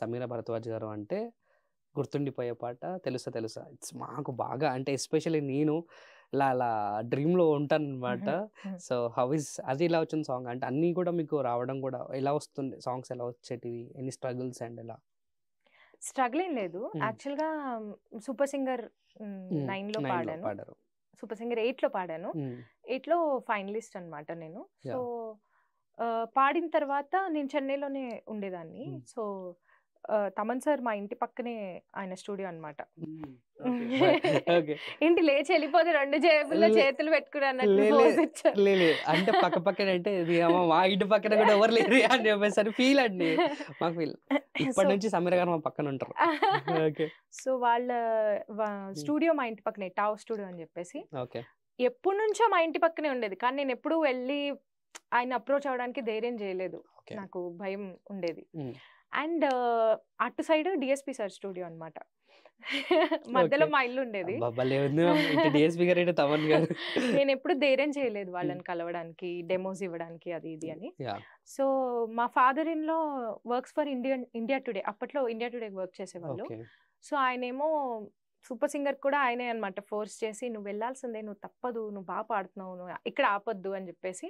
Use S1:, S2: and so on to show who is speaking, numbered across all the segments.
S1: సమీర భరద్వాజ్ గారు అంటే గుర్తుండిపోయే పాట తెలుసా తెలుసా. ఇట్స్ మాకు బాగా అంటే ఎస్పెషల్లీ నేను ఇలా అలా డ్రీమ్‌లో ఉంటాననమాట. సో, హౌ ఇస్ అది ఎలా వచ్చిన సాంగ్ అంటే అన్నీ కూడా మీకు రావడం కూడా ఎలా వస్తుండే సాంగ్స్ ఎలా వచ్చేటివి? ఎన్ని స్ట్రగుల్స్ అండ్ ఎలా?
S2: స్ట్రగుల్ ఏం లేదు. యాక్చువల్‌గా సూపర్ సింగర్ 9లో
S1: 9లో
S2: పాడాను.
S1: పాడారు.
S2: సూపర్ సింగర్ 8లో పాడాను. 8లో ఫైనలిస్ట్ అనమాట నేను. సో, పాడిన తర్వాత నేను చెన్నైలోనే ఉండేదాన్ని. సో, తమన్ సార్ మా ఇంటి పక్కనే ఆయన స్టూడియో అనమాట.
S1: ఓకే.
S2: ఏంటి లేచి వెళ్ళిపోతే 2 జేబుల్లో చేతులు పెట్టుకుని అన్నట్టు పోజ్ ఇచ్చారు.
S1: లేదు అంటే పక్క పక్కన అంటే మా ఇంటి పక్కన కూడా ఎవరు లేరు అని చెప్పేసి ఫీల్ అండి. మాకు ఫీల్ ఇప్పటి నుంచి సమీర గారు మా పక్కన ఉంటారు. ఓకే.
S2: సో వాళ్ళ స్టూడియో మా ఇంటి పక్కనే టావ్ స్టూడియో అని చెప్పేసి.
S1: ఓకే.
S2: ఎప్పటి నుంచో మా ఇంటి పక్కనే ఉండేది. కానీ నేను ఎప్పుడు వెళ్ళి ఆయన అప్రోచ్ అవడానికి ధైర్యం చేయలేదు. నాకు భయం ఉండేది. అండ్ అటు సైడ్ డిఎస్పి సార్ స్టూడియో అనమాట. మధ్యలో మా ఇల్లు ఉండేది. నేను ఎప్పుడు ధైర్యం చేయలేదు వాళ్ళని కలవడానికి, డెమోస్ ఇవ్వడానికి అది ఇది అని. సో మా ఫాదర్ ఇన్ లో వర్క్స్ ఫర్ ఇండియా టుడే. అప్పట్లో ఇండియా టుడే వర్క్ చేసేవాళ్ళు. సో ఆయనేమో సూపర్ సింగర్ కూడా ఆయనే అనమాట ఫోర్స్ చేసి నువ్వు వెళ్ళాల్సిందే, నువ్వు తప్పదు, నువ్వు బాగా పాడుతున్నావు, నువ్వు ఇక్కడ ఆపొద్దు అని చెప్పేసి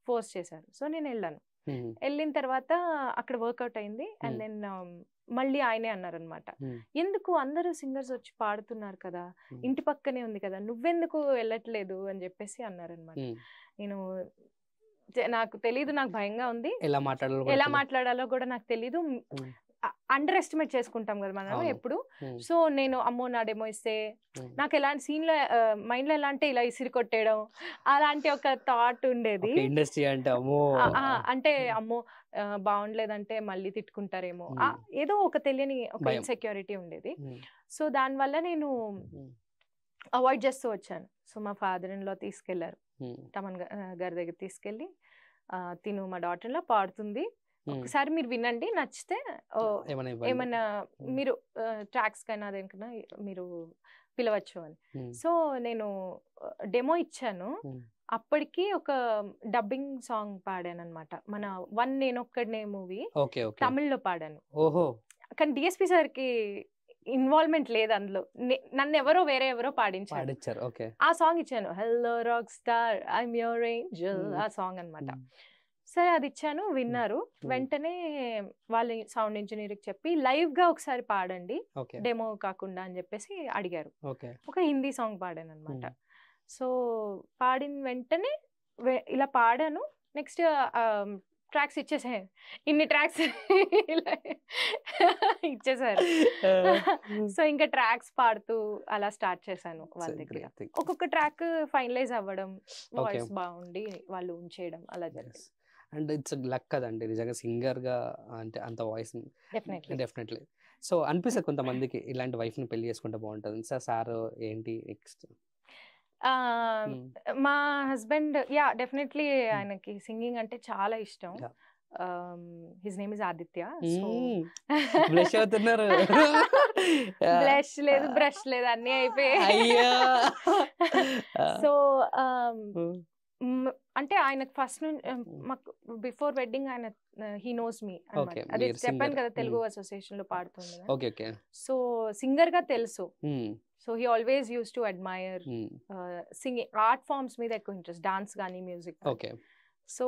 S2: ఫోర్స్ చేశారు. సో నేను వెళ్ళాను. వెళ్ళిన తర్వాత అక్కడ వర్కౌట్ అయింది. అండ్ దెన్ మళ్ళీ ఆయనే అన్నారనమాట, ఎందుకు అందరూ సింగర్స్ వచ్చి పాడుతున్నారు కదా, ఇంటి పక్కనే ఉంది కదా, నువ్వెందుకు వెళ్ళట్లేదు అని చెప్పేసి అన్నారనమాట. నేను నాకు తెలీదు, నాకు భయంగా ఉంది, ఎలా మాట్లాడాలో కూడా నాకు తెలీదు. అండర్ ఎస్టిమేట్ చేసుకుంటాం కదా మనం ఎప్పుడు. సో నేను అమ్మో నా డెమో ఇస్తే నాకు ఎలాంటి సీన్ లో మైండ్ లో ఎలా అంటే ఇలా ఇసిరి కొట్టేయడం అలాంటి ఒక థాట్ ఉండేది.
S1: ఇండస్ట్రీ అంటే
S2: అంటే అమ్మో బాగుండలేదంటే మళ్ళీ తిట్టుకుంటారేమో, ఏదో ఒక తెలియని ఒక ఇన్సెక్యూరిటీ ఉండేది. సో దానివల్ల నేను అవాయిడ్ చేస్తూ వచ్చాను. సో మా ఫాదర్ ఇన్ లో తీసుకెళ్లారు, తమన్ గారి దగ్గర తీసుకెళ్ళి తిను మా డాటర్ ఇన్ లో పాడుతుంది, ఒకసారి మీరు వినండి, నచ్చితే ఏమన్నా మీరు ట్రాక్స్ కైనా అదేకైనా మీరు పిలవచ్చు అని. సో నేను డెమో ఇచ్చాను. అప్పటికి ఒక డబ్బింగ్ సాంగ్ పాడాను అనమాట, మన వన్ నేనొక్కడనే మూవీ తమిళ్లో పాడాను. కానీ డిఎస్పి సార్ కి ఇన్వాల్వ్మెంట్ లేదు అందులో, నన్ను వేరే ఎవరో పాడించారు. ఆ సాంగ్ ఇచ్చాను, hello rock star I'm your Angel, ఆ సాంగ్ అనమాట. సరే అది ఇచ్చాను, విన్నారు. వెంటనే వాళ్ళ సౌండ్ ఇంజనీర్కి చెప్పి లైవ్ గా ఒకసారి పాడండి డెమో కాకుండా అని చెప్పేసి అడిగారు. ఒక హిందీ సాంగ్ పాడాను అనమాట. సో పాడిన వెంటనే ఇలా పాడాను. నెక్స్ట్ ట్రాక్స్ ఇచ్చేసారు, ఇన్ని ట్రాక్స్ ఇచ్చేసారు. సో ఇంకా ట్రాక్స్ పాడుతూ అలా స్టార్ట్ చేశాను వాళ్ళ దగ్గర. ఒక్కొక్క ట్రాక్ ఫైనలైజ్ అవ్వడం, వాయిస్ బాగుండి వాళ్ళు ఉంచేయడం అలా జరిగింది.
S1: అండ్ ఇట్స్ లక్ కదండి నిజంగా సింగర్ గా, అంటే అంత వాయిస్ డెఫినెట్లీ. సో అనిపిస్తుంది కొంతమందికి ఇలాంటి వైఫ్ ని పెళ్లి చేసుకుంటే బాగుంటుంది. సార్ ఏంటి నెక్స్ట్?
S2: మా హస్బెండ్ డెఫినెట్లీ ఆయనకి సింగింగ్ అంటే చాలా ఇష్టం. His name is Aditya.
S1: Blush అవుతున్నారు.
S2: బ్లష్ లేదు, బ్రష్ లేదు, అన్ని అయిపోయాయి. సో అంటే ఆయనకు ఫస్ట్ నుంచి మాకు బిఫోర్ వెడ్డింగ్ ఆయన హీ నోస్ మీ అన్నమాట. అది చెప్పాను కదా తెలుగు అసోసియేషన్ లో పాడుతుంది. సో సింగర్ గా తెలుసు. So he always used to admire singing art forms మీద ఎక్కువ ఇంట్రెస్ట్, డాన్స్ కానీ మ్యూజిక్. సో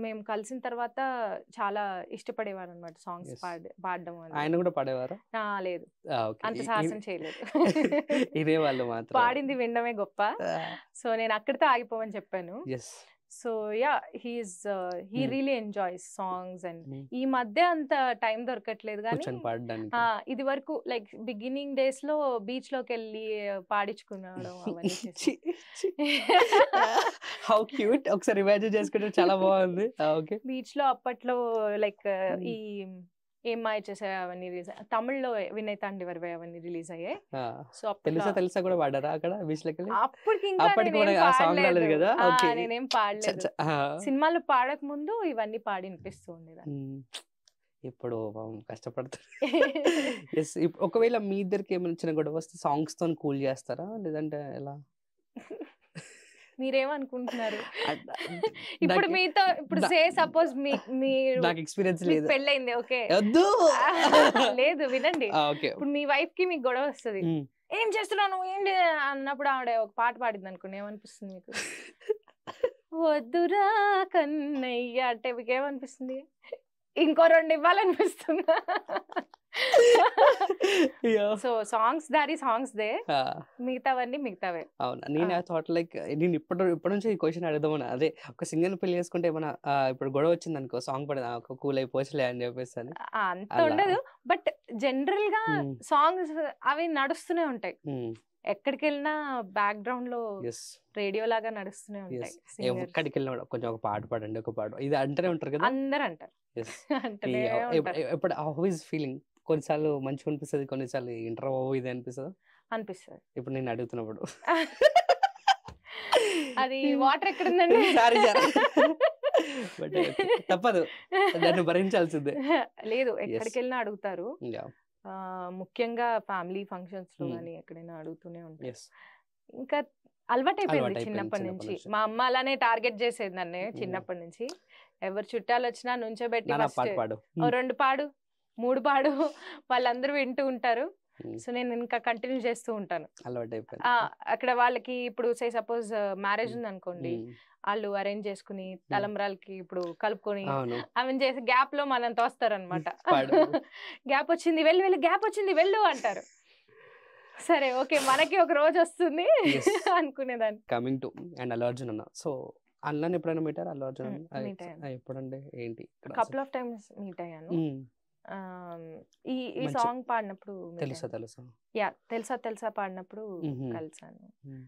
S2: మేము కలిసిన తర్వాత చాలా ఇష్టపడేవారు అనమాట సాంగ్స్ పాడడం.
S1: ఆయన కూడా పాడేవారు?
S2: లేదు, అంత సాహసం చేయలేదు. పాడింది వినడమే గొప్ప. సో నేను అక్కడితో ఆగిపోమని చెప్పాను. So he really enjoys songs. And ఈ మధ్య అంత టైం దొరకట్లేదు కానీ ఇది వరకు లైక్ బిగినింగ్ డేస్ లో బీచ్ లోకి వెళ్ళి పాడించుకున్నాడు అవన్నీ.
S1: హౌ క్యూట్, ఒకసారి ఇమాజిన్ చేసుకుంటే చాలా బాగుంది.
S2: బీచ్ లో అప్పట్లో లైక్ ఈ ఏం మాయ చేసే అవన్నీ రిలీజ్, తమిళ్లో వినయ్ తాండివర్వై అవన్నీ రిలీజ్ అయ్యాయి. సో
S1: తెలుసా కూడా పాడారా అక్కడ బీచ్ లోకి?
S2: అప్పటికి నేనేం పాడలేదు. సినిమాలు పాడక ముందు ఇవన్నీ పాడి వినిపిస్తూ ఉండేదాన్ని.
S1: ఇప్పుడు కష్టపడతారు. ఒకవేళ మీ ఇద్దరికి ఏమైనా చిన్న గొడవ వస్తే సాంగ్స్ తో కూల్ చేస్తారా లేదంటే ఎలా?
S2: మీరేమనుకుంటున్నారు
S1: అట్లా
S2: ఇప్పుడు
S1: నాకు
S2: మీతో ఇప్పుడు
S1: నా-
S2: సే సపోజ్ మీరు
S1: నాకు ఎక్స్పీరియన్స్
S2: మీకు
S1: లేదు.
S2: పెళ్ళైంది ఓకే
S1: వద్దు.
S2: లేదు వినండి
S1: ఓకే.
S2: ఇప్పుడు మీ వైఫ్ కి మీకు గొడవ వస్తుంది ఏం చేస్తున్నావు నువ్వు ఏంటి అన్నప్పుడు ఆవిడ ఒక పాట పాడింది అనుకోండి ఏమనిపిస్తుంది మీకు వద్దురా కన్నయ్య అంటే మీకు ఏమనిపిస్తుంది ఇంకో 2 ఇవ్వాలనిపిస్తుంది సో సాంగ్స్ దారి సాంగ్స్ దే మిగతావన్నీ మిగతావే.
S1: అవునా, నేను ఆ థాట్ లైక్ నేను ఇప్పటి నుంచి ఈ క్వశ్చన్ అడుగుదామని, అదే ఒక సింగర్ పెళ్లి చేసుకుంటే ఏమైనా ఇప్పుడు గొడవ వచ్చింది అనుకో సాంగ్ పడదా కూల్ అయిపోవచ్చులే అని చెప్పేసి అని.
S2: అంత
S1: అలా.
S2: ఉండదు బట్ జనరల్ గా
S1: మ్మ్.
S2: సాంగ్స్ అవి నడుస్తూనే ఉంటాయి
S1: మ్మ్.
S2: ఎక్కడికి వెళ్ళినా బ్యాక్ గ్రౌండ్ లో
S1: Yes.
S2: రేడియో లాగా నడుస్తూనే ఉంటాయి singers.
S1: ఎక్కడికి వెళ్ళినా కొంచెం ఒక పాట పాడండి, ఒక పాట ఇది అంటూనే ఉంటారు కదా.
S2: అందరు అంటారు
S1: Yes.
S2: అంటూనే ఉంటారు.
S1: ఎప్పుడు హౌస్ ఫీలింగ్ కొన్నిసార్లు మంచిగా అనిపిస్తుంది, కొన్నిసార్లు ఇంటర్ ఇది అనిపిస్తుంది.
S2: అనిపిస్తుంది
S1: ఇప్పుడు నేను అడుగుతున్నప్పుడు
S2: అది వాటర్ ఎక్కడుందండి
S1: సారీ బట్ తప్పదు, దాన్ని భరించాల్సిందే.
S2: లేదు ఎక్కడికి వెళ్ళినా అడుగుతారు
S1: Yeah.
S2: ముఖ్యంగా ఫ్యామిలీ ఫంక్షన్స్ లో
S1: Hmm.
S2: కానీ ఎక్కడైనా అడుగుతూనే ఉంటారు.
S1: Yes.
S2: ఇంకా అలవాటైపోయింది
S1: అలవాటైపోయింది
S2: చిన్నప్పటి
S1: చిన్నప్పటి
S2: నుంచి.
S1: నుంచి.
S2: మా అమ్మ అలానే టార్గెట్ చేసేది నన్ను చిన్నప్పటి నుంచి. ఎవరు చుట్టాలు వచ్చినా నుంచోబెట్టి
S1: నాన్న పాట
S2: ఫస్ట్
S1: పాడు.
S2: 2 పాడు 3 పాడు వాళ్ళందరూ వింటూ ఉంటారు.
S1: Hmm.
S2: సో నేను ఇంకా కంటిన్యూ చేస్తూ ఉంటాను.
S1: అలవాటైపోయింది.
S2: అక్కడ వాళ్ళకి ఇప్పుడు సే సపోజ్ మ్యారేజ్ ఉంది అనుకోండి, వాళ్ళు అరేంజ్ చేసుకుని తలంబ్రాలకి ఇప్పుడు కలుపుకొని
S1: అవును.
S2: ఆమె చేసే గ్యాప్ లో మనం తోస్తారనమాట.
S1: పాడు.
S2: గ్యాప్ వచ్చింది వెళ్ళు వెళ్ళు గ్యాప్ వచ్చింది వెళ్ళు అంటారు. సరే ఓకే మనకి ఒక రోజు వస్తుంది
S1: Yes.
S2: అనుకునేదాన్ని.
S1: Coming to and Allu Arjun అన్న, సో అన్నని ఎప్పుడైనా మీటారు అల్లు అర్జున్ అన్న?
S2: meet అయ్యాను.
S1: ఎప్పుడంటే ఏంటి ఇక్కడ
S2: కపుల్ ఆఫ్ టైమ్స్ మీట్ అయ్యాను.
S1: మ్మ్.
S2: ఈ ఈ
S1: మంచి-
S2: సాంగ్ పాడినప్పుడు meet
S1: తెలుసా
S2: అయ్యాను.
S1: తెలుసా.
S2: యా తెలుసా తెలుసా పాడినప్పుడు
S1: మ్మ్.
S2: కలిసాను.
S1: మ్మ్.